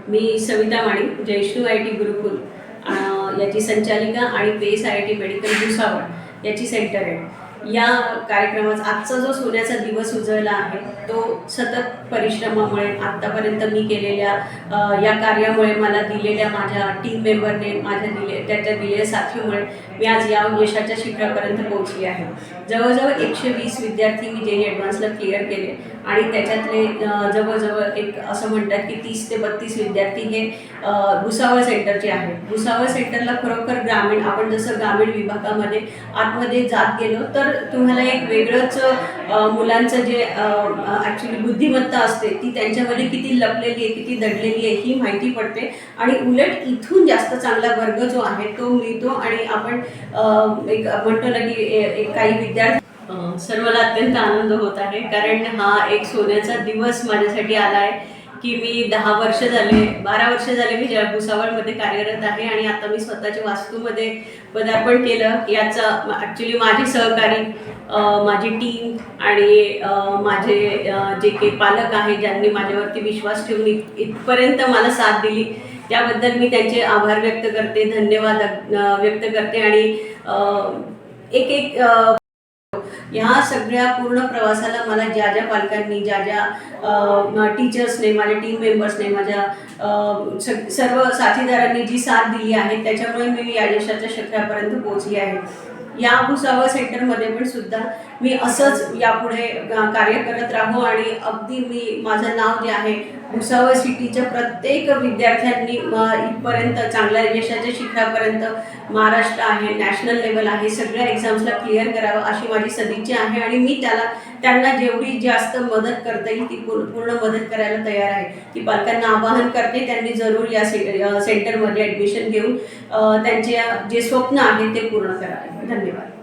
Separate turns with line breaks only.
Me Savita Mani, Jayashree I T Gurukul याची संचालिका आणि Pace I T medical Bhusawal याची सेंटर आहे। या कार्यक्रमाचा आजचा जो सोन्याचा दिवस उजळला आहे तो सतत परिश्रमामुळे आत्तापर्यंत मी केलेल्या या कार्यामुळे मला दिलेल्या माझ्या टीम मेंबरने त्याच्या दिलेल्या साथीमुळे मी आज या यशाच्या शिखरापर्यंत पोहोचली आहे। जवळजवळ 120 विद्यार्थी मी जेई ॲडव्हान्सला क्लिअर केले आणि त्याच्यातले जवळजवळ एक असं म्हणतात की 30 ते 32 विद्यार्थी हे भुसावळ सेंटरचे आहेत। भुसावळ सेंटरला खरोखर ग्रामीण, आपण जसं ग्रामीण विभागामध्ये आतमध्ये जात गेलो तर तुम्हाला एक वेगळंच मुलांचं जे ॲक्च्युली बुद्धिमत्ता असते ती त्यांच्यामध्ये किती लपलेली आहे, किती दडलेली आहे ही माहिती पडते आणि उलट इथून जास्त चांगला वर्ग जो आहे तो मिळतो आणि आपण एक म्हणतो ना की एक काही विद्यार्थी सर्वांना अत्यंत आनंद होत आहे, कारण हा एक सोन्याचा दिवस माझ्यासाठी आला आहे की मी 12 वर्ष झाले मी भुसावळमध्ये कार्यरत आहे आणि आता मी स्वतःच्या वास्तूमध्ये पदार्पण केलं। याचा ॲक्च्युली माझे सहकारी, माझी टीम आणि माझे जे काही पालक आहे ज्यांनी माझ्यावरती विश्वास ठेवून इथपर्यंत मला साथ दिली त्याबद्दल मी त्यांचे आभार व्यक्त करते, धन्यवाद व्यक्त करते। आणि एक ह्या सगळ्या पूर्ण प्रवासाला मला ज्या पालकांनी, ज्या टीचर्सने, माझ्या टीम मेंबर्सने, माझ्या सर्व साथीदारांनी जी साथ दिली आहे त्याच्यामुळे मी या यशाच्या शिखरापर्यंत पोहोचली आहे। या भुसावळ सेंटरमध्ये पण सुद्धा मी असंच यापुढे कार्य करत राहू आणि अगदी मी माझं नाव जे आहे भुसावळ सिटीच्या प्रत्येक विद्यार्थ्यांनी इथपर्यंत चांगल्या यशाच्या शिखरापर्यंत, महाराष्ट्र आहे, नॅशनल लेवल आहे, सगळ्या एक्झाम्सला क्लिअर करावं अशी माझी सदिच्छा आहे आणि मी त्यांना जेवढी जास्त मदत करता येईल ती पूर्ण मदत करायला तयार आहे। ती पालकांना आवाहन करते त्यांनी जरूर या सेंटरमध्ये ॲडमिशन घेऊन त्यांचे जे स्वप्न आहे ते पूर्ण करावे। धन्यवाद।